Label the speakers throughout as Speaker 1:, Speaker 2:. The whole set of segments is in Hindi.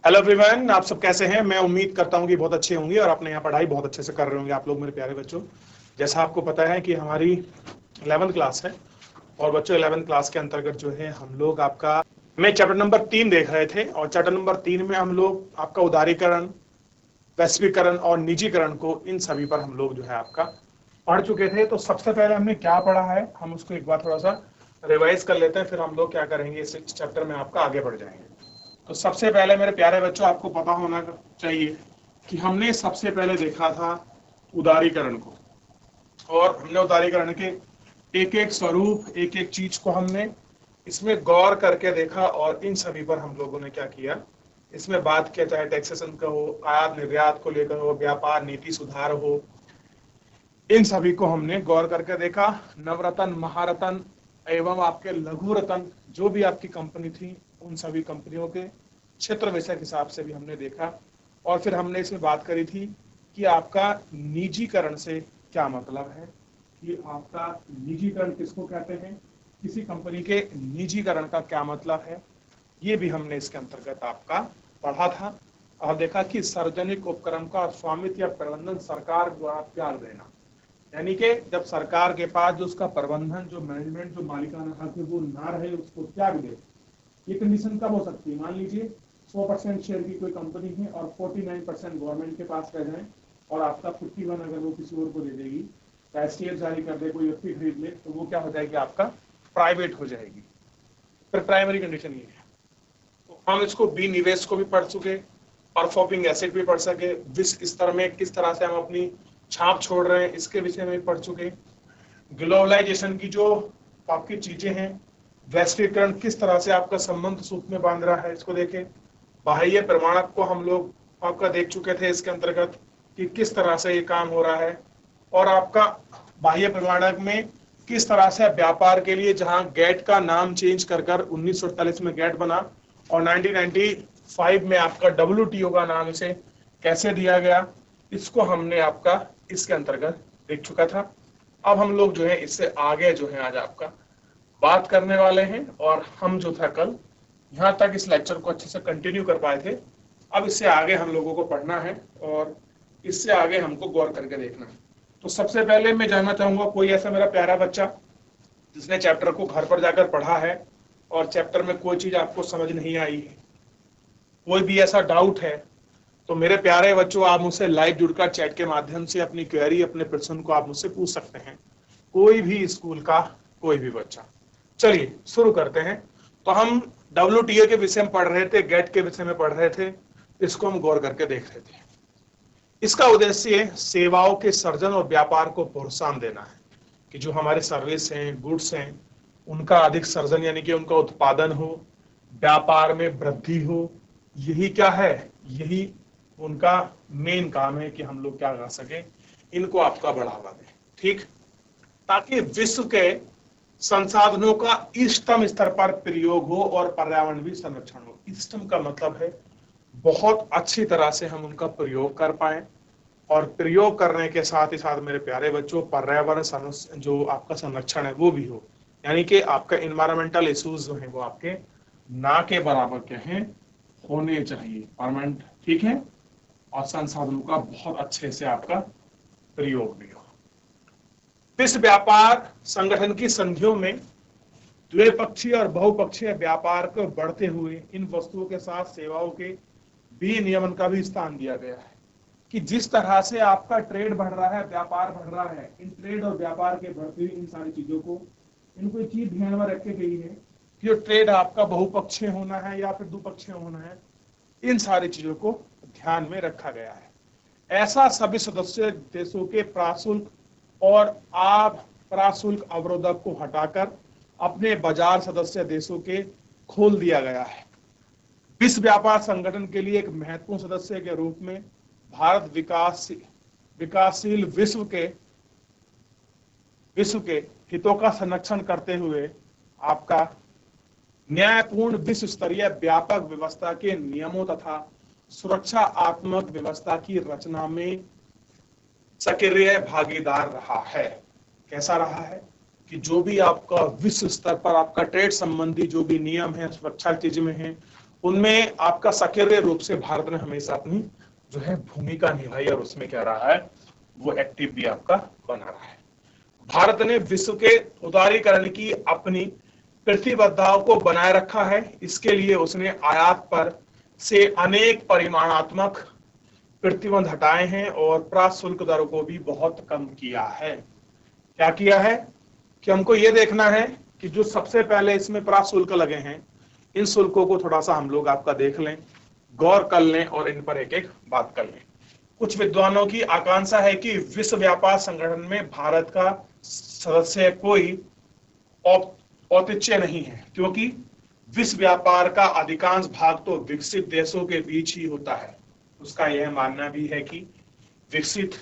Speaker 1: हेलो एवरीवन, आप सब कैसे हैं। मैं उम्मीद करता हूं कि बहुत अच्छे होंगे और अपने यहाँ पढ़ाई बहुत अच्छे से कर रहे होंगे आप लोग, मेरे प्यारे बच्चों। जैसा आपको पता है कि हमारी 11वीं क्लास है और बच्चों 11वीं क्लास के अंतर्गत जो है हम लोग आपका में चैप्टर नंबर 3 देख रहे थे और चैप्टर नंबर 3 में हम लोग आपका उदारीकरण, वैश्वीकरण और निजीकरण को, इन सभी पर हम लोग जो है आपका पढ़ चुके थे। तो सबसे पहले हमने क्या पढ़ा है हम उसको एक बार थोड़ा सा रिवाइज कर लेते हैं, फिर हम लोग क्या करेंगे इस चैप्टर में आपका आगे बढ़ जाएंगे। तो सबसे पहले मेरे प्यारे बच्चों, आपको पता होना चाहिए कि हमने सबसे पहले देखा था उदारीकरण को, और हमने उदारीकरण के एक एक स्वरूप, एक एक चीज को हमने इसमें गौर करके देखा और इन सभी पर हम लोगों ने क्या किया, इसमें बात किया, चाहे टैक्सेशन का हो, आयात निर्यात को लेकर हो, व्यापार नीति सुधार हो, इन सभी को हमने गौर करके देखा। नवरत्न, महारत्न एवं आपके लघु रत्न जो भी आपकी कंपनी थी, उन सभी कंपनियों के क्षेत्र विषय के हिसाब से भी हमने देखा। और फिर हमने इसमें बात करी थी कि आपका निजीकरण से क्या मतलब है, कि आपका निजीकरण किसको कहते हैं, किसी कंपनी के निजीकरण का क्या मतलब है, ये भी हमने इसके अंतर्गत आपका पढ़ा था। और देखा कि सार्वजनिक उपक्रम का स्वामित्व या प्रबंधन सरकार द्वारा त्याग देना, यानी कि जब सरकार के पास जो उसका प्रबंधन, जो मैनेजमेंट, जो मालिकाना हक है वो ना रहे, उसको त्याग दे। ये कंडीशन कब हो सकती है, मान लीजिए 100% शेयर की कोई कंपनी है और 49% गवर्नमेंट के पास रह जाए और आपका 51 अगर वो किसी और को दे देगी, चाहे शेयर जारी कर दे, कोई व्यक्ति खरीद ले, तो वो क्या हो जाएगी, आपका प्राइवेट हो जाएगी। फिर प्राइमरी कंडीशन ये है। तो हम इसको बी निवेश को भी पढ़ चुके, परफॉर्मिंग एसेट भी पढ़ सके, विश्व स्तर में किस तरह से हम अपनी छाप छोड़ रहे हैं इसके विषय में पढ़ चुके। ग्लोबलाइजेशन की जो आपकी चीजें हैं, वैश्वीकरण किस तरह से आपका संबंध सूत्र में बांध रहा है, इसको देखें। बाह्य प्रमाणक को हम लोग आपका देख चुके थे इसके अंतर्गत कि किस तरह से ये काम हो रहा है। और आपका बाह्य प्रमाणक में किस तरह से व्यापार के लिए, जहां गेट का नाम चेंज कर 1948 में गेट बना और 1995 में आपका WTO का नाम इसे कैसे दिया गया, इसको हमने आपका इसके अंतर्गत देख चुका था। अब हम लोग जो है इससे आगे जो है आज आपका बात करने वाले हैं, और हम जो था कल यहाँ तक इस लेक्चर को अच्छे से कंटिन्यू कर पाए थे, अब इससे आगे हम लोगों को पढ़ना है और इससे आगे हमको गौर करके देखना है। तो सबसे पहले मैं जानना चाहूंगा, कोई ऐसा मेरा प्यारा बच्चा जिसने चैप्टर को घर पर जाकर पढ़ा है और चैप्टर में कोई चीज आपको समझ नहीं आई है, कोई भी ऐसा डाउट है, तो मेरे प्यारे बच्चों आप मुझसे लाइव जुड़कर चैट के माध्यम से अपनी क्वेरी, अपने प्रश्न को आप मुझसे पूछ सकते हैं, कोई भी स्कूल का कोई भी बच्चा। चलिए शुरू करते हैं। तो हम WTO के विषय में पढ़ रहे थे, गेट के विषय में पढ़ रहे थे, इसको हम गौर करके देख रहे थे। इसका उद्देश्य सेवाओं के सर्जन और व्यापार को प्रोत्साहन देना है, कि जो हमारे सर्विस हैं, गुड्स हैं, उनका अधिक सर्जन यानी कि उनका उत्पादन हो, व्यापार में वृद्धि हो। यही क्या है, यही उनका मेन काम है कि हम लोग क्या कर सके, इनको आपका बढ़ावा दें, ठीक, ताकि विश्व के संसाधनों का इष्टतम स्तर पर प्रयोग हो और पर्यावरण भी संरक्षण हो। इष्टतम का मतलब है बहुत अच्छी तरह से हम उनका प्रयोग कर पाए, और प्रयोग करने के साथ ही साथ मेरे प्यारे बच्चों पर्यावरण जो आपका संरक्षण है वो भी हो, यानी कि आपका इन्वायरमेंटल इश्यूज जो है वो आपके ना के बराबर के हैं, होने चाहिए परमानेंट, ठीक है, और संसाधनों का बहुत अच्छे से आपका प्रयोग भी हो। विश्व व्यापार संगठन की संधियों में द्विपक्षीय और बहुपक्षीय व्यापार को बढ़ते हुए इन वस्तुओं के साथ सेवाओं के विनियमन का भी स्थान दिया गया है, कि जिस तरह से आपका ट्रेड बढ़ रहा है, व्यापार बढ़ रहा है, इन ट्रेड और व्यापार के बढ़ते हुए इन सारी चीजों को, इनको एक चीज ध्यान में रख के गई है कि जो ट्रेड आपका बहुपक्षीय होना है या फिर द्विपक्षीय होना है, इन सारी चीजों को ध्यान में रखा गया है। ऐसा सभी सदस्य देशों के प्राशुल्क और अप्राशुल्क अवरोधक को हटाकर अपने बाजार सदस्य देशों के खोल दिया गया है। विश्व व्यापार संगठन के लिए एक महत्वपूर्ण सदस्य के रूप में भारत विकासशील विश्व के हितों का संरक्षण करते हुए आपका न्यायपूर्ण विश्व स्तरीय व्यापक व्यवस्था के नियमों तथा सुरक्षात्मक व्यवस्था की रचना में सक्रिय भागीदार रहा है। कैसा रहा है, कि जो भी आपका विश्व स्तर पर आपका ट्रेड संबंधी जो भी नियम है, सुरक्षा चीज में है, उनमें आपका सक्रिय रूप से भारत ने हमेशा अपनी जो है भूमिका निभाई और उसमें क्या रहा है, वो एक्टिव भी आपका बना रहा है। भारत ने विश्व के उदारीकरण की अपनी प्रतिबद्धताओं को बनाए रखा है। इसके लिए उसने आयात पर से अनेक परिमाणात्मक प्रतिबंध हटाए हैं और प्राशुल्क दरों को भी बहुत कम किया है। क्या किया है कि हमको ये देखना है कि जो सबसे पहले इसमें प्राशुल्क लगे हैं, इन शुल्कों को थोड़ा सा हम लोग आपका देख लें, गौर कर लें और इन पर एक एक बात कर लें। कुछ विद्वानों की आकांक्षा है कि विश्व व्यापार संगठन में भारत का सदस्य कोई औचित्य नहीं है, क्योंकि विश्व व्यापार का अधिकांश भाग तो विकसित देशों के बीच ही होता है। उसका यह मानना भी है कि विकसित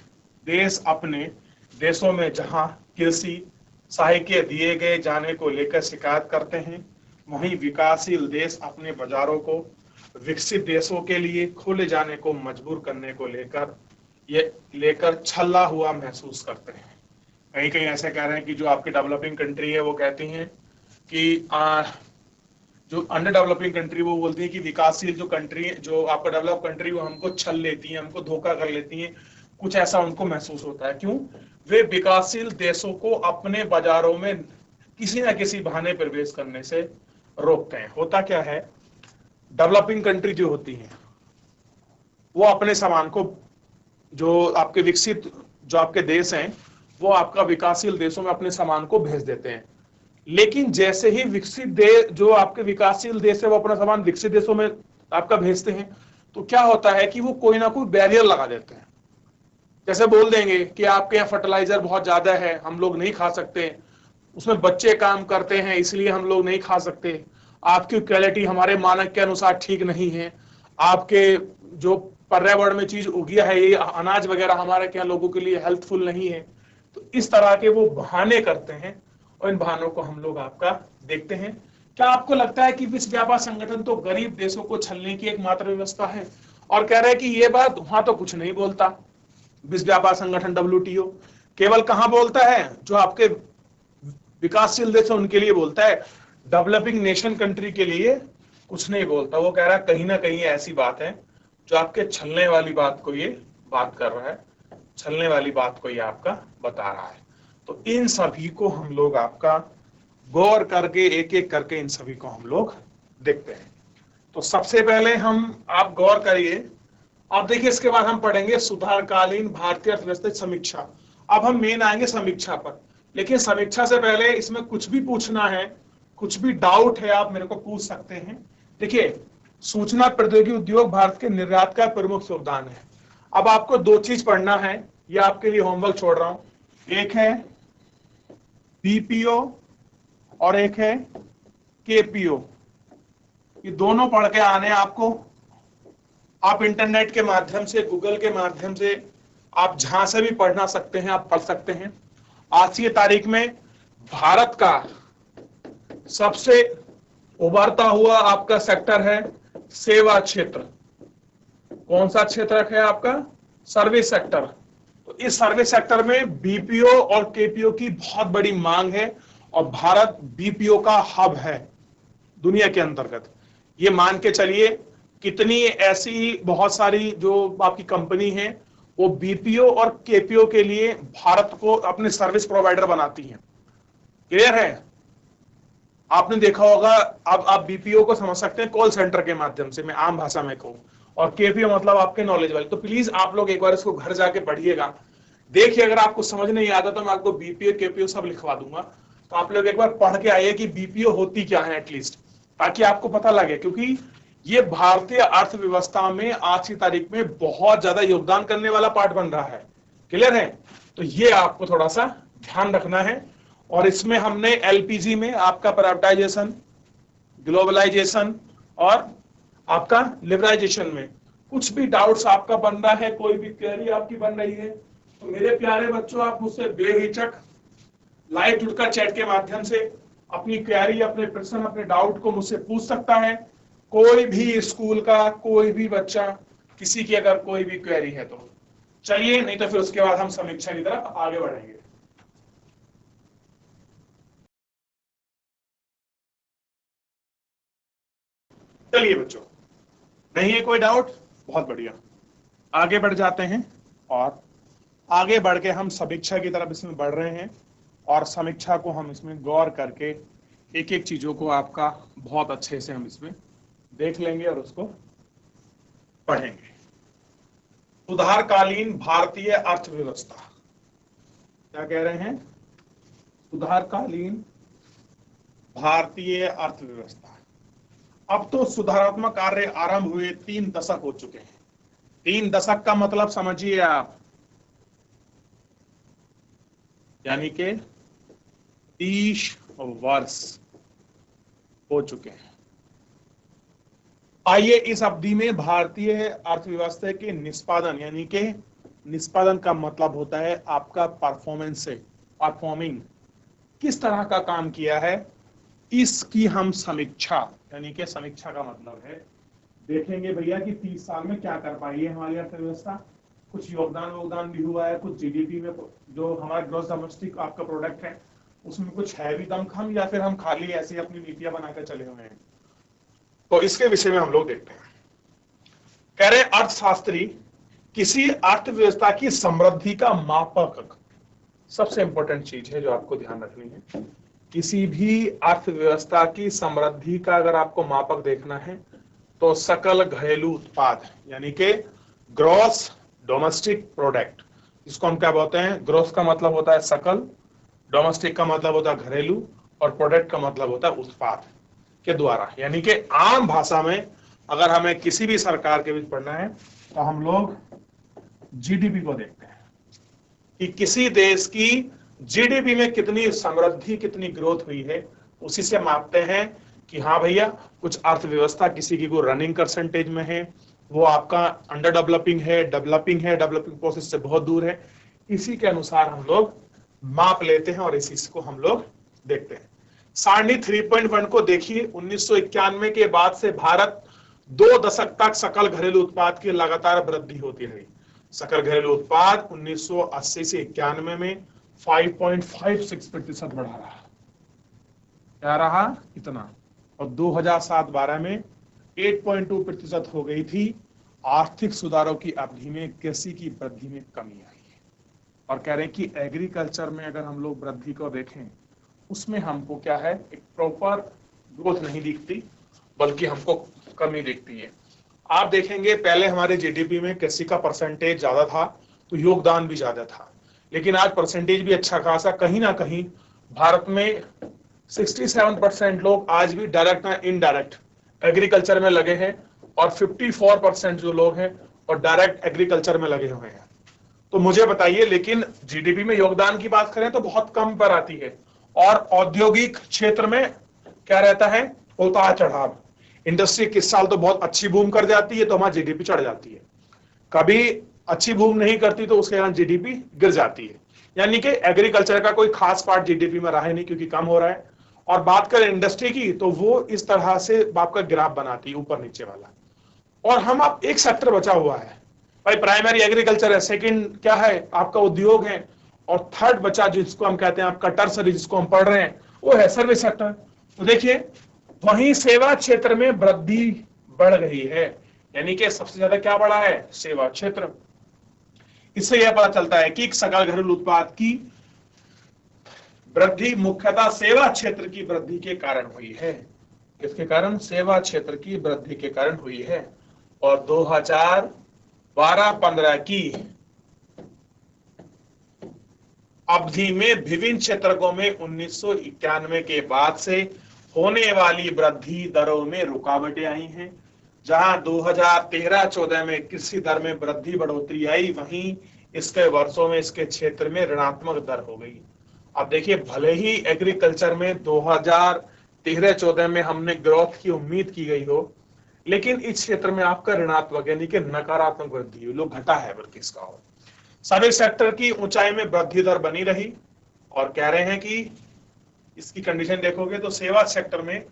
Speaker 1: देश अपने देशों में जहां कृषि सहायता दिए गए जाने को लेकर शिकायत करते हैं, वहीं विकासशील देश अपने बाजारों को विकसित देशों के लिए खोले जाने को मजबूर करने को लेकर छल्ला हुआ महसूस करते हैं। कहीं कहीं ऐसे कह रहे हैं कि जो आपकी डेवलपिंग कंट्री है वो कहती हैं कि जो अंडर डेवलपिंग कंट्री वो बोलती है कि विकासशील जो कंट्री, जो आपका डेवलप कंट्री, वो हमको छल लेती है, हमको धोखा कर लेती है। कुछ ऐसा उनको महसूस होता है। क्यों? वे विकासशील देशों को अपने बाजारों में किसी न किसी बहाने प्रवेश करने से रोकते हैं। होता क्या है, डेवलपिंग कंट्री जो होती है वो अपने सामान को, जो आपके विकसित जो आपके देश हैं, वो आपका विकासशील देशों में अपने सामान को भेज देते हैं। लेकिन जैसे ही विकसित देश, जो आपके विकासशील देश है, वो अपना सामान विकसित देशों में आपका भेजते हैं, तो क्या होता है कि वो कोई ना कोई बैरियर लगा देते हैं। जैसे बोल देंगे कि आपके यहाँ फर्टिलाइजर बहुत ज्यादा है, हम लोग नहीं खा सकते, उसमें बच्चे काम करते हैं इसलिए हम लोग नहीं खा सकते, आपकी क्वालिटी हमारे मानक के अनुसार ठीक नहीं है, आपके जो पर्यावरण में चीज उगी है, ये अनाज वगैरह हमारे यहाँ लोगों के लिए हेल्थफुल नहीं है। तो इस तरह के वो बहाने करते हैं और इन बहानों को हम लोग आपका देखते हैं। क्या आपको लगता है कि विश्व व्यापार संगठन तो गरीब देशों को छलने की एकमात्र व्यवस्था है? और कह रहे हैं कि ये बात वहां तो कुछ नहीं बोलता। विश्व व्यापार संगठन WTO केवल कहां बोलता है? जो आपके विकासशील देश है उनके लिए बोलता है, डेवलपिंग नेशन कंट्री के लिए कुछ नहीं बोलता। वो कह रहा है कहीं ना कहीं ऐसी बात है जो आपके छलने वाली बात को ये बात कर रहा है, छलने वाली बात को ये आपका बता रहा है। तो इन सभी को हम लोग आपका गौर करके एक एक करके इन सभी को हम लोग देखते हैं। तो सबसे पहले आप गौर करिए, अब देखिए इसके बाद हम पढ़ेंगे सुधारकालीन भारतीय अर्थव्यवस्था समीक्षा। अब हम मेन आएंगे समीक्षा पर, लेकिन समीक्षा से पहले इसमें कुछ भी पूछना है, कुछ भी डाउट है, आप मेरे को पूछ सकते हैं। देखिए, सूचना प्रौद्योगिकी उद्योग भारत के निर्यात का प्रमुख योगदान है। अब आपको दो चीज पढ़ना है, ये आपके लिए होमवर्क छोड़ रहा हूं। एक है BPO और एक है KPO। ये दोनों पढ़ के आने आपको। आप इंटरनेट के माध्यम से, गूगल के माध्यम से, आप जहां से भी पढ़ना सकते हैं, आप पढ़ सकते हैं। आज की तारीख में भारत का सबसे उभरता हुआ आपका सेक्टर है सेवा क्षेत्र। कौन सा क्षेत्र है आपका? Service sector. तो इस सर्विस सेक्टर में BPO और KPO की बहुत बड़ी मांग है और भारत BPO का हब है दुनिया के अंतर्गत। ये मान के चलिए, कितनी ऐसी बहुत सारी जो आपकी कंपनी है वो BPO और KPO के लिए भारत को अपने सर्विस प्रोवाइडर बनाती हैं। क्लियर है? आपने देखा होगा, अब आप BPO को समझ सकते हैं कॉल सेंटर के माध्यम से, मैं आम भाषा में कहूं, और KPO मतलब आपके नॉलेज वाले। तो प्लीज आप लोग एक बार इसको घर जाके पढ़िएगा, देखिए अगर आपको समझ नहीं आता तो मैं आपको BPO KPO सब लिखवा दूंगा। तो आप लोग एक बार पढ़ के आइए कि BPO होती क्या है एटलीस्ट, ताकि आपको पता लगे, क्योंकि ये भारतीय अर्थव्यवस्था में आज की तारीख में बहुत ज्यादा योगदान करने वाला पार्ट बन रहा है। क्लियर है? तो ये आपको थोड़ा सा ध्यान रखना है। और इसमें हमने LPG में आपका प्राइवेटाइजेशन, ग्लोबलाइजेशन और आपका लिबराइजेशन में कुछ भी डाउट्स आपका बन रहा है, कोई भी क्वेरी आपकी बन रही है, तो मेरे प्यारे बच्चों आप मुझसे बेहिचक लाइव जुड़कर चैट के माध्यम से अपनी क्वेरी, अपने प्रश्न, अपने डाउट को मुझसे पूछ सकता है। कोई भी स्कूल का कोई भी बच्चा, किसी की अगर कोई भी क्वेरी है तो चलिए, नहीं तो फिर उसके बाद हम समीक्षा की तरफ आगे बढ़ेंगे। चलिए बच्चों, नहीं है कोई डाउट? बहुत बढ़िया, आगे बढ़ जाते हैं और आगे बढ़ के हम समीक्षा की तरफ इसमें बढ़ रहे हैं और समीक्षा को हम इसमें गौर करके एक एक चीजों को आपका बहुत अच्छे से हम इसमें देख लेंगे और उसको पढ़ेंगे। सुधारकालीन भारतीय अर्थव्यवस्था, क्या कह रहे हैं? सुधारकालीन भारतीय अर्थव्यवस्था। अब तो सुधारात्मक कार्य आरंभ हुए 3 दशक हो चुके हैं। 3 दशक का मतलब समझिए आप, यानी कि 30 वर्ष हो चुके हैं। आइए इस अवधि में भारतीय अर्थव्यवस्था के निष्पादन, यानी कि निष्पादन का मतलब होता है आपका परफॉर्मेंस से, परफॉर्मिंग किस तरह का काम किया है, इसकी हम समीक्षा, यानी कि समीक्षा का मतलब है देखेंगे भैया कि 30 साल में क्या कर पाई है हमारी अर्थव्यवस्था। कुछ योगदान भी हुआ है, कुछ जीडीपी में जो हमारा ग्रॉस डोमेस्टिक आपका प्रोडक्ट है उसमें कुछ है भी दमखम, या फिर हम खाली ऐसे अपनी नीतियां बनाकर चले हुए हैं। तो इसके विषय में हम लोग देखते हैं। कह रहे अर्थशास्त्री किसी अर्थव्यवस्था की समृद्धि का मापक, सबसे इंपॉर्टेंट चीज है जो आपको ध्यान रखनी है, किसी भी अर्थव्यवस्था की समृद्धि का अगर आपको मापक देखना है तो सकल घरेलू उत्पाद, यानी कि ग्रॉस डोमेस्टिक प्रोडक्ट, जिसको हम क्या बोलते हैं, ग्रॉस का मतलब होता है सकल, डोमेस्टिक का मतलब होता है घरेलू, और प्रोडक्ट का मतलब होता है उत्पाद के द्वारा। यानी कि आम भाषा में अगर हमें किसी भी सरकार के बीच पढ़ना है तो हम लोग जीडीपी को देखते हैं कि किसी देश की जीडीपी में कितनी समृद्धि, कितनी ग्रोथ हुई है, उसी से मापते हैं कि हाँ भैया कुछ अर्थव्यवस्था किसी की को रनिंग परसेंटेज में है, वो आपका अंडर डेवलपिंग है, डेवलपिंग प्रोसेस से बहुत दूर है। इसी के अनुसार हम लोग माप लेते हैं और इसी को हम लोग देखते हैं। सारणी 3.1 को देखिए, 1991 के बाद से भारत 2 दशक तक सकल घरेलू उत्पाद की लगातार वृद्धि होती रही। सकल घरेलू उत्पाद 1980 से 91 में 5.56% बढ़ा रहा, क्या रहा इतना, और 2007-12 में 8.2% हो गई थी। आर्थिक सुधारों की अवधि में कृषि की वृद्धि में कमी आई है। और कह रहे हैं कि एग्रीकल्चर में अगर हम लोग वृद्धि को देखें उसमें हमको क्या है, एक प्रॉपर ग्रोथ नहीं दिखती, बल्कि हमको कमी दिखती है। आप देखेंगे पहले हमारे जीडीपी में कृषि का परसेंटेज ज्यादा था तो योगदान भी ज्यादा था, लेकिन आज परसेंटेज भी अच्छा खासा, कहीं ना कहीं भारत में 67% लोग आज भी डायरेक्ट या इनडायरेक्ट एग्रीकल्चर में लगे हैं, और 54% जो लोग हैं और डायरेक्ट एग्रीकल्चर में लगे हुए हैं। तो मुझे बताइए, लेकिन जीडीपी में योगदान की बात करें तो बहुत कम पर आती है, और औद्योगिक क्षेत्र में क्या रहता है, उतार चढ़ाव। इंडस्ट्री किस साल तो बहुत अच्छी बूम कर जाती है तो हमारी जीडीपी चढ़ जाती है, कभी अच्छी बूम नहीं करती तो उसके कारण जीडीपी गिर जाती है। यानी कि एग्रीकल्चर का कोई खास पार्ट जीडीपी में रहा ही नहीं, क्योंकि कम हो रहा है। और बात करें इंडस्ट्री की तो वो इस तरह से आपका ग्राफ बनाती है ऊपर नीचे वाला, और हम अब एक सेक्टर बचा हुआ है भाई, प्राइमरी एग्रीकल्चर है, सेकंड क्या है आपका उद्योग है, और थर्ड बचा जिसको हम कहते हैं आपका टर्सरी, जिसको हम पढ़ रहे हैं, वो है सर्विस सेक्टर। तो देखिए वहीं सेवा क्षेत्र में वृद्धि बढ़ गई है, यानी कि सबसे ज्यादा क्या बढ़ा है, सेवा क्षेत्र। इससे यह पता चलता है कि सकल घरेलू उत्पाद की वृद्धि मुख्यतः सेवा क्षेत्र की वृद्धि के कारण हुई है। इसके कारण सेवा क्षेत्र की वृद्धि के कारण हुई है। और 2012-15 की अवधि में विभिन्न क्षेत्रों में 1991 के बाद से होने वाली वृद्धि दरों में रुकावटें आई हैं। जहां 2013-14 में कृषि दर में वृद्धि बढ़ोतरी आई, वहीं इसके वर्षों में इसके क्षेत्र में ऋणात्मक दर हो गई। अब देखिए, भले ही एग्रीकल्चर में 2013-14 में हमने ग्रोथ की उम्मीद की गई हो, लेकिन इस क्षेत्र में आपका ऋणात्मक यानी कि नकारात्मक वृद्धि हुई, लोग घटा है बल्कि इसका। और सर्विस सेक्टर की ऊंचाई में वृद्धि दर बनी रही, और कह रहे हैं कि इसकी कंडीशन देखोगे तो सेवा सेक्टर में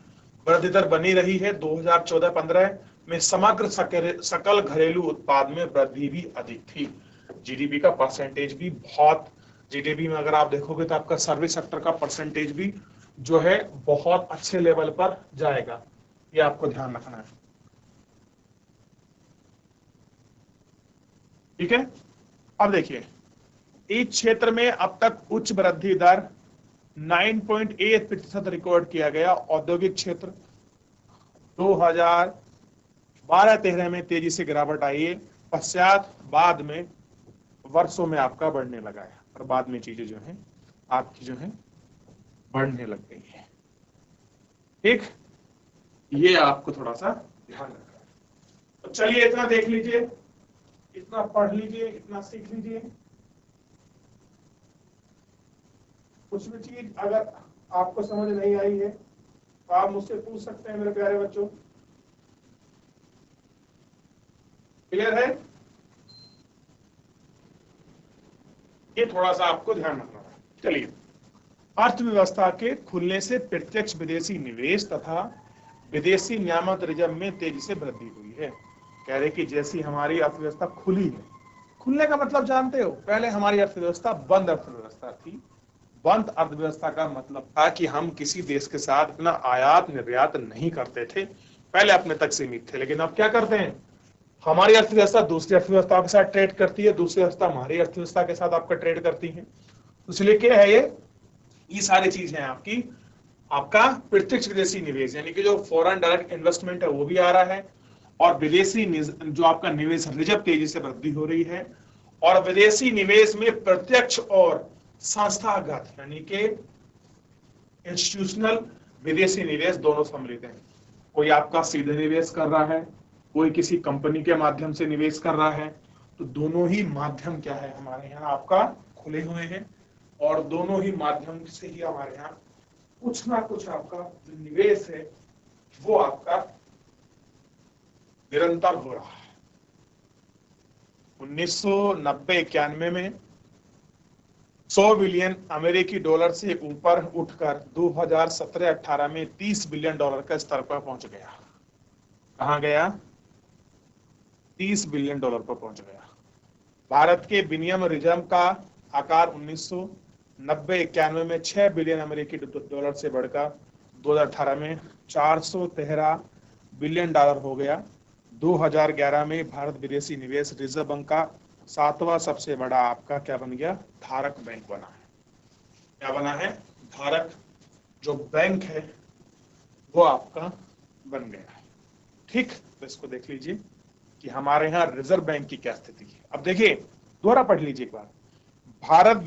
Speaker 1: वृद्धि दर बनी रही है। 2014-15 में समग्र सकल घरेलू उत्पाद में वृद्धि भी अधिक थी। जीडीपी का परसेंटेज भी बहुत, जीडीपी में अगर आप देखोगे तो आपका सर्विस सेक्टर का परसेंटेज भी जो है बहुत अच्छे लेवल पर जाएगा, ये आपको ध्यान रखना है। ठीक है। अब देखिए, इस क्षेत्र में अब तक उच्च वृद्धि दर 9.8% रिकॉर्ड किया गया। औद्योगिक क्षेत्र 2012-13 में तेजी से गिरावट आई है, पश्चात बाद में वर्षों में आपका बढ़ने लगा है, और बाद में चीजें जो है आपकी जो है बढ़ने लग गई है। ठीक, ये आपको थोड़ा सा ध्यान रखना है। तो चलिए इतना देख लीजिए, इतना पढ़ लीजिए, इतना सीख लीजिए। कुछ भी चीज अगर आपको समझ नहीं आई है तो आप मुझसे पूछ सकते हैं मेरे प्यारे बच्चों। क्लियर है? ये थोड़ा सा आपको ध्यान रखना है। चलिए, अर्थव्यवस्था के खुलने से प्रत्यक्ष विदेशी निवेश तथा विदेशी नियामक रिजर्व में तेजी से वृद्धि हुई है। कह रहे कि जैसी हमारी अर्थव्यवस्था खुली है, खुलने का मतलब जानते हो, पहले हमारी अर्थव्यवस्था बंद अर्थव्यवस्था थी। बंद अर्थव्यवस्था का मतलब था कि हम किसी देश के साथ अपना आयात निर्यात नहीं करते थे, पहले अपने तक सीमित थे। लेकिन अब क्या करते हैं, हमारी अर्थव्यवस्था दूसरी अर्थव्यवस्थाओं के साथ ट्रेड करती है, दूसरी अर्थव्यवस्था हमारी अर्थव्यवस्था के साथ आपका ट्रेड करती है। इसलिए क्या है, ये सारी चीज है आपकी, आपका प्रत्यक्ष विदेशी निवेश, यानी कि जो फॉरेन डायरेक्ट इन्वेस्टमेंट है वो भी आ रहा है, और विदेशी जो आपका निवेश रिजर्व तेजी से वृद्धि हो रही है। और विदेशी निवेश में प्रत्यक्ष और संस्थागत यानी कि इंस्टीट्यूशनल विदेशी निवेश दोनों सम्मिलित हैं। कोई आपका सीधे निवेश कर रहा है, कोई किसी कंपनी के माध्यम से निवेश कर रहा है, तो दोनों ही माध्यम क्या है हमारे यहाँ आपका खुले हुए हैं, और दोनों ही माध्यम से ही हमारे यहाँ कुछ ना कुछ आपका जो निवेश है वो आपका निरंतर हो रहा है। 1990-91 में 100 बिलियन अमेरिकी डॉलर से ऊपर उठकर 2017-18 में 30 बिलियन डॉलर का स्तर पर पहुंच गया। कहां गया? 30 बिलियन डॉलर पर पहुंच गया। भारत के विनिमय रिजर्व का आकार 1990-91 में 6 बिलियन अमेरिकी डॉलर से बढ़कर 2018 में 413 बिलियन डॉलर हो गया। 2011 में भारत विदेशी निवेश रिजर्व बैंक का 7वां सबसे बड़ा आपका क्या बन गया? धारक बैंक बना है। क्या बना है? धारक जो बैंक है वो आपका बन गया है। ठीक, तो इसको देख लीजिए कि हमारे यहाँ रिजर्व बैंक की क्या स्थिति है। अब देखिए, दोबारा पढ़ लीजिए एक बार। भारत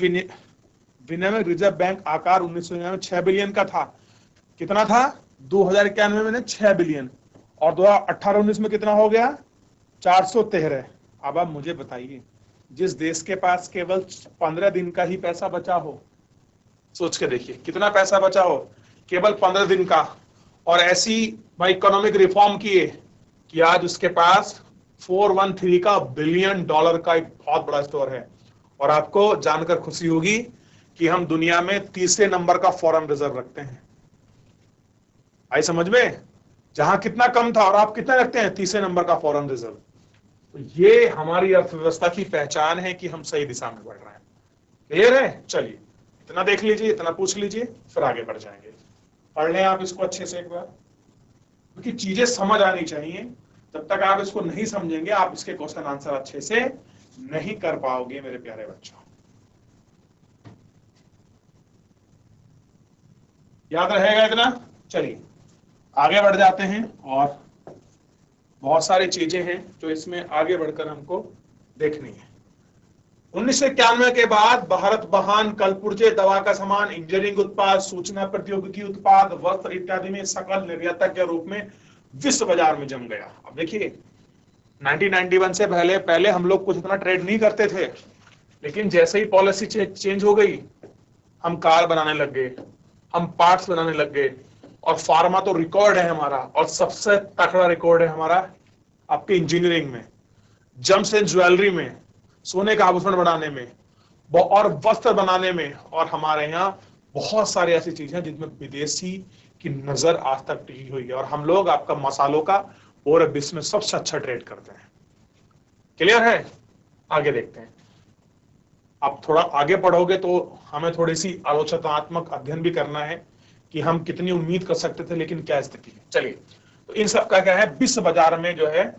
Speaker 1: विनिमय रिजर्व बैंक आकार 1999 में 6 बिलियन का था। कितना था? 2091 में 6 बिलियन, और 2018-19 में कितना हो गया? 413। अब आप मुझे बताइए, जिस देश के पास केवल 15 दिन का ही पैसा बचा हो, सोच के देखिए कितना पैसा बचा हो, केवल 15 दिन का, और ऐसी भाई इकोनॉमिक रिफॉर्म किए कि आज उसके पास 413 का बिलियन डॉलर का एक बहुत बड़ा स्टोर है। और आपको जानकर खुशी होगी कि हम दुनिया में तीसरे नंबर का फॉरेन रिजर्व रखते हैं। आई समझ में? जहां कितना कम था और आप कितना रखते हैं? तीसरे नंबर का फॉरेन रिजर्व। तो ये हमारी अर्थव्यवस्था की पहचान है कि हम सही दिशा में बढ़ रहे हैं। क्लियर है? चलिए, इतना देख लीजिए, इतना पूछ लीजिए, फिर आगे बढ़ जाएंगे। पढ़ लें आप इसको अच्छे से एक बार, क्योंकि चीजें समझ आनी चाहिए। जब तक आप इसको नहीं समझेंगे, आप इसके क्वेश्चन आंसर अच्छे से नहीं कर पाओगे मेरे प्यारे बच्चों। याद रहेगा इतना? चलिए आगे बढ़ जाते हैं, और बहुत सारी चीजें हैं जो इसमें आगे बढ़कर हमको देखनी है। 1991 के बाद भारत वाहन, कलपुर्जे, दवा का सामान, इंजीनियरिंग उत्पाद, सूचना प्रौद्योगिकी उत्पाद, वस्त्र इत्यादि में सकल निर्यातक के रूप में विश्व बाजार में जम गया। अब देखिए, 1991 से पहले हम लोग कुछ इतना ट्रेड नहीं करते थे, लेकिन जैसे ही पॉलिसी चेंज हो गई, हम कार बनाने लग गए, हम पार्ट्स बनाने लग गए, और फार्मा तो रिकॉर्ड है हमारा, और सबसे तगड़ा रिकॉर्ड है हमारा आपके इंजीनियरिंग में, जेम्स एंड ज्वेलरी में, सोने का आभूषण बनाने में, और वस्त्र बनाने में। और हमारे यहाँ बहुत सारी ऐसी चीजें हैं जिनमें विदेशी की नजर आज तक टिकी हुई है, और हम लोग आपका मसालों का पूरे विश्व में सबसे अच्छा ट्रेड करते हैं। क्लियर है? आगे देखते हैं। आप थोड़ा आगे पढ़ोगे तो हमें थोड़ी सी आलोचनात्मक अध्ययन भी करना है कि हम कितनी उम्मीद कर सकते थे, लेकिन क्या स्थिति है। चलिए, तो इन सब का क्या है, विश्व बाजार में जो है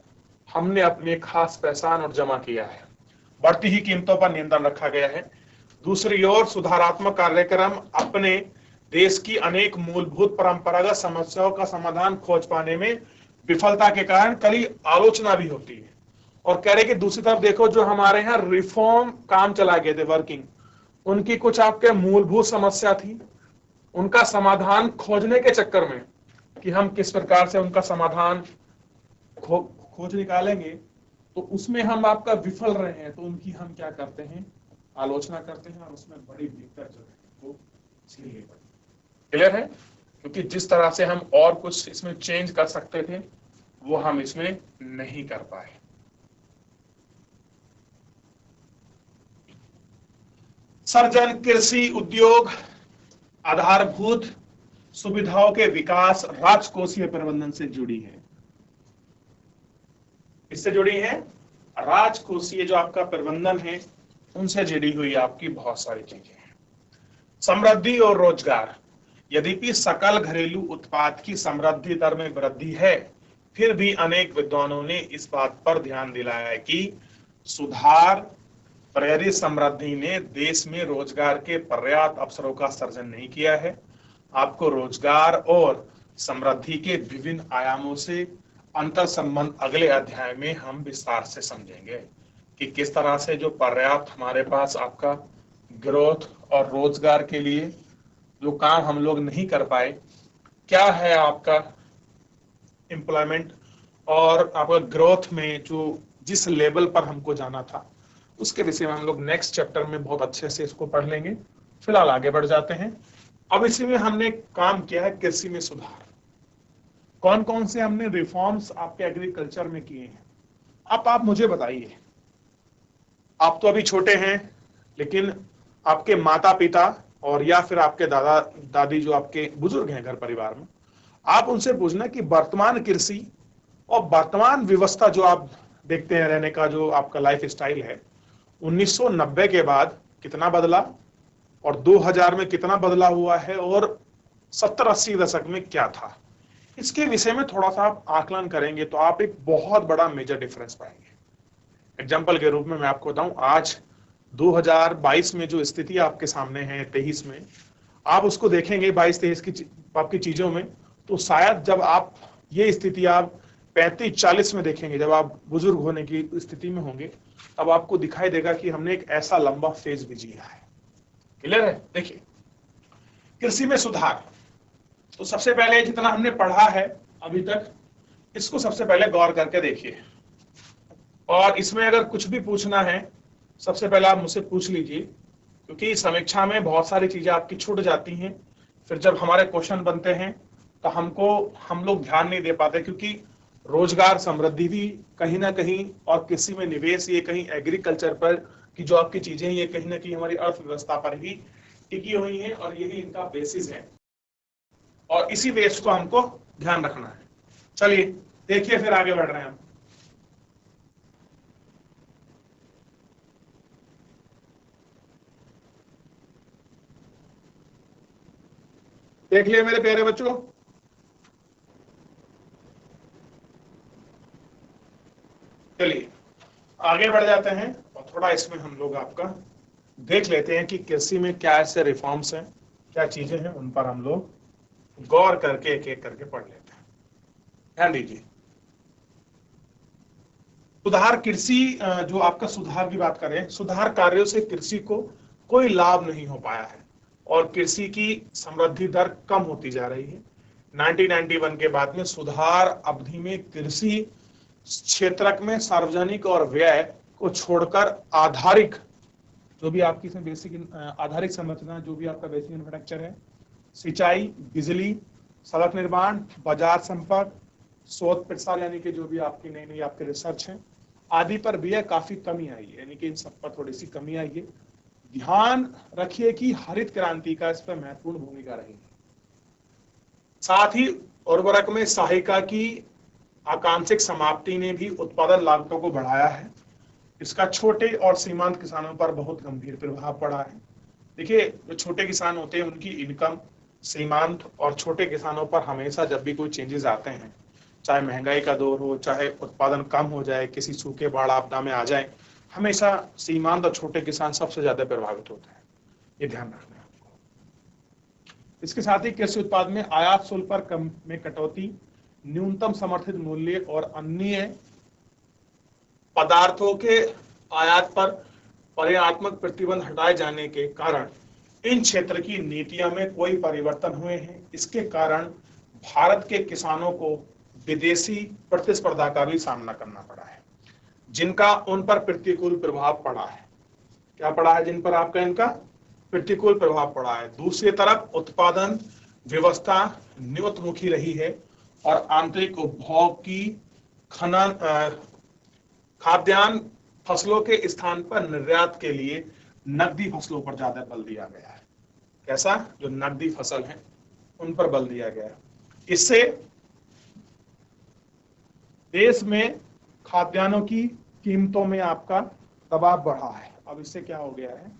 Speaker 1: हमने अपनी खास पहचान और जमा किया है। बढ़ती ही कीमतों पर नियंत्रण रखा गया है। दूसरी ओर सुधारात्मक कार्यक्रम अपने देश की अनेक मूलभूत परंपरागत समस्याओं का समाधान खोज पाने में विफलता के कारण कई आलोचना भी होती है। और कह रहे कि दूसरी तरफ देखो, जो हमारे यहाँ रिफॉर्म काम चला गए थे वर्किंग, उनकी कुछ आपके मूलभूत समस्या थी, उनका समाधान खोजने के चक्कर में कि हम किस प्रकार से उनका समाधान खोज निकालेंगे, तो उसमें हम आपका विफल रहे हैं, तो उनकी हम क्या करते हैं, आलोचना करते हैं और उसमें बड़ी दिक्कत जो है वो झेलनी पड़ी। क्लियर है? क्योंकि जिस तरह से हम और कुछ इसमें चेंज कर सकते थे वो हम इसमें नहीं कर पाए। सर्जन, कृषि, उद्योग, आधारभूत सुविधाओं के विकास राजकोषीय प्रबंधन से जुड़ी है। इससे जुड़ी है राजकोषीय जो आपका प्रबंधन है, उनसे जुड़ी हुई आपकी बहुत सारी चीजें हैं। समृद्धि और रोजगार। यद्यपि सकल घरेलू उत्पाद की समृद्धि दर में वृद्धि है, फिर भी अनेक विद्वानों ने इस बात पर ध्यान दिलाया है कि सुधार प्रेरित समृद्धि ने देश में रोजगार के पर्याप्त अवसरों का सर्जन नहीं किया है। आपको रोजगार और समृद्धि के विभिन्न आयामों से अंतर संबंध अगले अध्याय में हम विस्तार से समझेंगे कि किस तरह से जो पर्याप्त हमारे पास आपका ग्रोथ और रोजगार के लिए जो काम हम लोग नहीं कर पाए, क्या है आपका एम्प्लॉयमेंट और आपका ग्रोथ में जो जिस लेवल पर हमको जाना था, उसके विषय में हम लोग नेक्स्ट चैप्टर में बहुत अच्छे से इसको पढ़ लेंगे। फिलहाल आगे बढ़ जाते हैं। अब इसी में हमने काम किया है कृषि में सुधार। कौन कौन से हमने रिफॉर्म्स आपके एग्रीकल्चर में किए हैं, अब आप मुझे बताइए। आप तो अभी छोटे हैं, लेकिन आपके माता पिता और या फिर आपके दादा दादी जो आपके बुजुर्ग हैं घर परिवार में, आप उनसे पूछना कि वर्तमान कृषि और वर्तमान व्यवस्था जो आप देखते हैं रहने का जो आपका लाइफ स्टाइल है, 1990 के बाद कितना बदला और 2000 में कितना बदला हुआ है और 70-80 दशक में क्या था, इसके विषय में थोड़ा सा आप आकलन करेंगे तो आप एक बहुत बड़ा मेजर डिफरेंस पाएंगे। एग्जाम्पल के रूप में मैं आपको बताऊं, आज 2022 में जो स्थिति आपके सामने है, 23 में आप उसको देखेंगे 22-23 की आपकी चीजों में, तो शायद जब आप ये स्थिति आप 35-40 में देखेंगे, जब आप बुजुर्ग होने की स्थिति में होंगे, तब आपको दिखाई देगा कि हमने एक ऐसा लंबा फेज भी जिया है। क्लियर है? देखिए, कृषि में सुधार, तो सबसे पहले जितना हमने पढ़ा है अभी तक, इसको सबसे पहले गौर करके देखिए। और इसमें अगर कुछ भी पूछना है, सबसे पहले आप मुझसे पूछ लीजिए, क्योंकि समीक्षा में बहुत सारी चीजें आपकी छूट जाती हैं। फिर जब हमारे क्वेश्चन बनते हैं तो हम लोग ध्यान नहीं दे पाते, क्योंकि रोजगार समृद्धि भी कहीं ना कहीं और कृषि में निवेश, ये कहीं एग्रीकल्चर पर की जो आपकी चीजें हैं, ये कहीं ना कहीं हमारी अर्थव्यवस्था पर ही टिकी हुई हैं और यही इनका बेसिस है, और इसी बेस को हमको ध्यान रखना है। चलिए देखिए, फिर आगे बढ़ रहे हैं हम। देख लिए मेरे प्यारे बच्चों, चलिए आगे बढ़ जाते हैं और थोड़ा इसमें हम लोग आपका देख लेते हैं कि कृषि में क्या ऐसे रिफॉर्म्स हैं, क्या चीजें हैं, उन पर हम लोग गौर करके एक एक करके पढ़ लेते हैं। ध्यान दीजिए, सुधार कृषि, जो आपका सुधार की बात करें, सुधार कार्यों से कृषि को कोई लाभ नहीं हो पाया है और कृषि की समृद्धि दर कम होती जा रही है। 1991 के बाद में सुधार अवधि में कृषि क्षेत्र में सार्वजनिक और व्यय को छोड़कर आधारिक, जो भी आपकी इसमें बेसिक आधारिक संरचना, जो भी आपका बेसिक इंफ्रास्ट्रक्चर है, सिंचाई, बिजली, सड़क निर्माण, बाजार संपर्क, शोध प्रसार, यानी कि जो भी आपकी नई नई आपके रिसर्च है आदि पर भी काफी कमी आई है, यानी कि इन सब पर थोड़ी सी कमी आई है। ध्यान रखिए कि हरित क्रांति का इस पर महत्वपूर्ण भूमिका रही है। साथ ही उर्वरक में सहायता की आकांक्षिक समाप्ति ने भी उत्पादन लागतों को बढ़ाया है। इसका छोटे और सीमांत किसानों पर बहुत गंभीर प्रभाव पड़ा है। देखिए, जो छोटे किसान होते हैं उनकी इनकम सीमांत और छोटे किसानों पर हमेशा जब भी कोई चेंजेस आते हैं, चाहे महंगाई का दौर हो, चाहे उत्पादन कम हो जाए, किसी सूखे बाढ़ आपदा में आ जाए, हमेशा सीमांत और छोटे किसान सबसे ज्यादा प्रभावित होते हैं, ये ध्यान रखना है आपको। इसके साथ ही कृषि उत्पाद में आयात शुल्क पर कम में कटौती, न्यूनतम समर्थित मूल्य और अन्य पदार्थों के आयात पर पर्यात्मक प्रतिबंध हटाए जाने के कारण इन क्षेत्र की नीतियों में कोई परिवर्तन हुए हैं। इसके कारण भारत के किसानों को विदेशी प्रतिस्पर्धा का भी सामना करना पड़ा है, जिनका उन पर प्रतिकूल प्रभाव पड़ा है। क्या पड़ा है? जिन पर आपका इनका प्रतिकूल प्रभाव पड़ा है। दूसरी तरफ उत्पादन व्यवस्था निम्नमुखी रही है और आंतरिक उपभोग की खनन खाद्यान्न फसलों के स्थान पर निर्यात के लिए नकदी फसलों पर ज्यादा बल दिया गया है। कैसा? जो नकदी फसल है उन पर बल दिया गया है। इससे देश में खाद्यान्नों की कीमतों में आपका दबाव बढ़ा है। अब इससे क्या हो गया है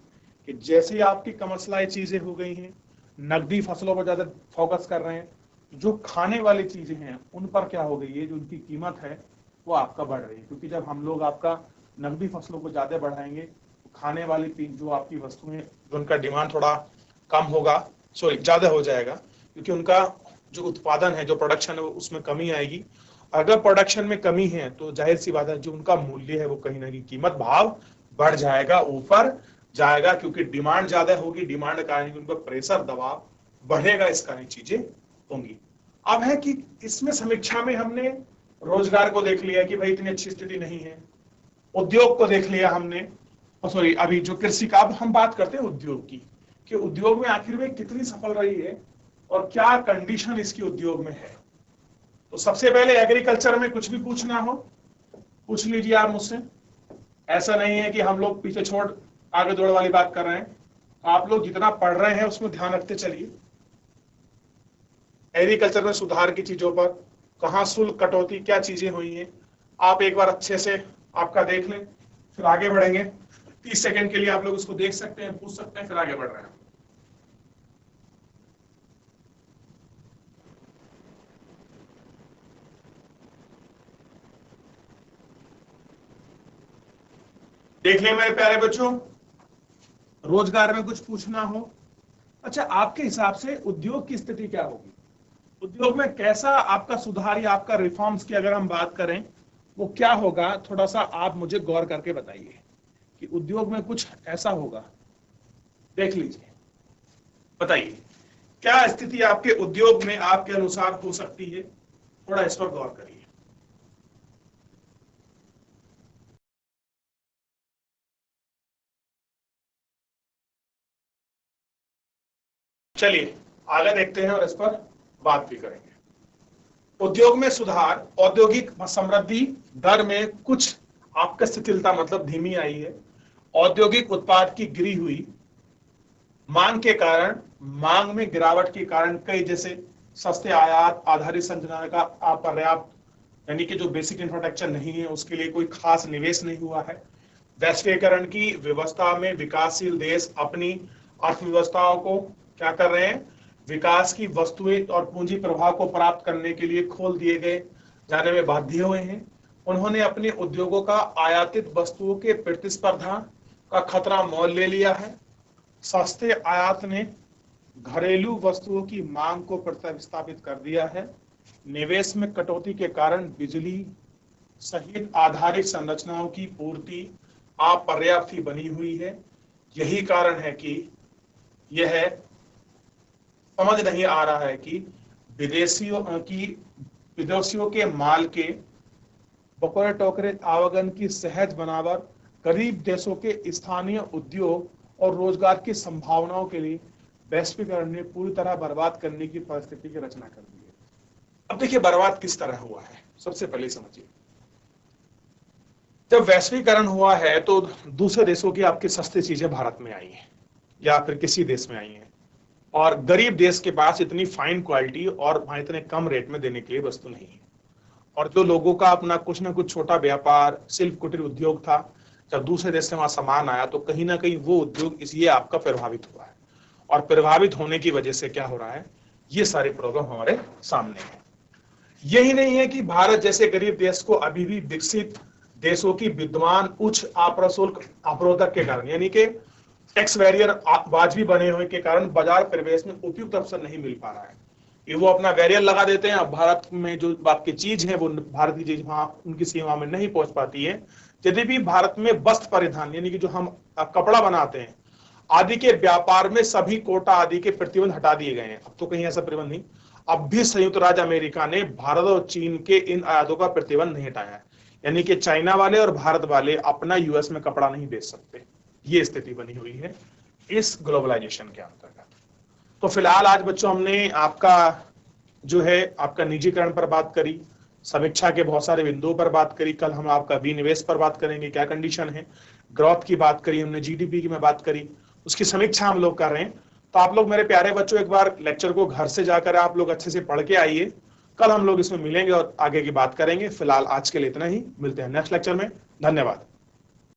Speaker 1: कि जैसे आपकी कमर्शियलाइज चीजें हो गई हैं, नकदी फसलों पर ज्यादा फोकस कर रहे हैं, जो खाने वाली चीजें हैं उन पर क्या हो गई है, जो उनकी कीमत है वो आपका बढ़ रही है। क्योंकि जब हम लोग आपका नकदी फसलों को ज्यादा बढ़ाएंगे तो खाने वाली जो आपकी वस्तुएं, जो उनका डिमांड थोड़ा कम होगा, ज्यादा हो जाएगा, क्योंकि उनका जो उत्पादन है, जो प्रोडक्शन है, उसमें कमी आएगी। अगर प्रोडक्शन में कमी है तो जाहिर सी बात है जो उनका मूल्य है वो कहीं ना कहीं कीमत भाव बढ़ जाएगा, ऊपर जाएगा, क्योंकि डिमांड ज्यादा होगी। डिमांड के कारण उन पर प्रेशर दबाव बढ़ेगा, इस कारण चीजें होंगी। अब है कि इसमें समीक्षा में हमने रोजगार को देख लिया कि भाई इतनी अच्छी स्थिति नहीं है, उद्योग को देख लिया हमने, सॉरी अभी जो कृषि का, अब हम बात करते हैं उद्योग की, कि उद्योग में आखिर में कितनी सफल रही है और क्या कंडीशन इसकी उद्योग में है। तो सबसे पहले एग्रीकल्चर में कुछ भी पूछना हो पूछ लीजिए आप मुझसे। ऐसा नहीं है कि हम लोग पीछे छोड़ आगे दौड़ वाली बात कर रहे हैं। आप लोग जितना पढ़ रहे हैं उसमें ध्यान रखते चलिए। एग्रीकल्चर में सुधार की चीजों पर कहाँ शुल्क कटौती, क्या चीजें हुई हैं, आप एक बार अच्छे से आपका देख लें, फिर आगे बढ़ेंगे। 30 सेकंड के लिए आप लोग उसको देख सकते हैं, पूछ सकते हैं, फिर आगे बढ़ रहे हैं। देख लें मेरे प्यारे बच्चों, रोजगार में कुछ पूछना हो। अच्छा, आपके हिसाब से उद्योग की स्थिति क्या होगी? उद्योग में कैसा आपका सुधार या आपका रिफॉर्म्स की अगर हम बात करें वो क्या होगा, थोड़ा सा आप मुझे गौर करके बताइए कि उद्योग में कुछ ऐसा होगा। देख लीजिए, बताइए क्या स्थिति आपके उद्योग में आपके अनुसार हो सकती है, थोड़ा इस पर गौर करिए। चलिए आगे देखते हैं और इस पर बात भी करेंगे। उद्योग में सुधार, औद्योगिक समृद्धि दर में कुछ आपका शिथिलता मतलब धीमी आई है। औद्योगिक उत्पाद की गिरी हुई मांग के कारण, मांग में गिरावट के कारण कई जैसे सस्ते आयात आधारित संरचना का अपर्याप्त, यानी कि जो बेसिक इंफ्रास्ट्रक्चर नहीं है उसके लिए कोई खास निवेश नहीं हुआ है। वैश्वीकरण की व्यवस्था में विकासशील देश अपनी अर्थव्यवस्थाओं को क्या कर रहे हैं, विकास की वस्तुएं और पूंजी प्रभाव को प्राप्त करने के लिए खोल दिए गए जाने में बाध्य हुए हैं। उन्होंने अपने उद्योगों का आयातित वस्तुओं के प्रतिस्पर्धा का खतरा मोल ले लिया है। सस्ते आयात ने घरेलू वस्तुओं की मांग को प्रतिस्थापित कर दिया है। निवेश में कटौती के कारण बिजली सहित आधारित संरचनाओं की पूर्ति अपर्याप्त ही बनी हुई है। यही कारण है कि यह समझ नहीं आ रहा है कि विदेशियों के माल के बकोरे टोकरे आवागमन की सहज बनावट गरीब देशों के स्थानीय उद्योग और रोजगार की संभावनाओं के लिए वैश्वीकरण ने पूरी तरह बर्बाद करने की परिस्थिति की रचना कर दी है। अब देखिए बर्बाद किस तरह हुआ है, सबसे पहले समझिए। जब वैश्वीकरण हुआ है तो दूसरे देशों की आपकी सस्ती चीजें भारत में आई हैं या फिर किसी देश में आई हैं, और गरीब देश के पास इतनी फाइन क्वालिटी और वहां इतने कम रेट में देने के लिए वस्तु नहीं है। और जो लोगों का अपना कुछ ना कुछ छोटा व्यापार, शिल्प कुटीर उद्योग था, जब दूसरे देश से वहां सामान आया तो कहीं ना कहीं वो उद्योग इसलिए आपका प्रभावित हुआ है। और प्रभावित होने की वजह से क्या हो रहा है, ये सारे प्रॉब्लम हमारे सामने है। यही नहीं है कि भारत जैसे गरीब देश को अभी भी विकसित देशों की विद्यमान उच्च अप्रशुल्क अवरोधक के कारण, यानी कि टैक्स बैरियर वाजबी बने हुए के कारण बाजार परिवेश में उपयुक्त अवसर नहीं मिल पा रहा है। ये वो अपना बैरियर लगा देते हैं। अब भारत में जो बात की चीज है वो भारत की चीज वहां उनकी सीमा में नहीं पहुंच पाती है। यदि भी भारत में वस्त्र परिधान यानी कि जो हम कपड़ा बनाते हैं आदि के व्यापार में सभी कोटा आदि के प्रतिबंध हटा दिए गए हैं। अब तो कहीं ऐसा प्रतिबंध नहीं। अब भी संयुक्त राज्य अमेरिका ने भारत और चीन के इन आयातों का प्रतिबंध नहीं हटाया है, यानी कि चाइना वाले और भारत वाले अपना यूएस में कपड़ा नहीं बेच सकते। ये स्थिति बनी हुई है इस ग्लोबलाइजेशन के अंतर्गत। तो फिलहाल आज बच्चों हमने आपका जो है आपका निजीकरण पर बात करी, समीक्षा के बहुत सारे बिंदुओं पर बात करी। कल हम आपका विनिवेश पर बात करेंगे, क्या कंडीशन है, ग्रोथ की बात करी हमने, जीडीपी की मैं बात करी, उसकी समीक्षा हम लोग कर रहे हैं। तो आप लोग मेरे प्यारे बच्चों एक बार लेक्चर को घर से जाकर आप लोग अच्छे से पढ़ के आइए। कल हम लोग इसमें मिलेंगे और आगे की बात करेंगे। फिलहाल आज के लिए इतना ही, मिलते हैं नेक्स्ट लेक्चर में। धन्यवाद।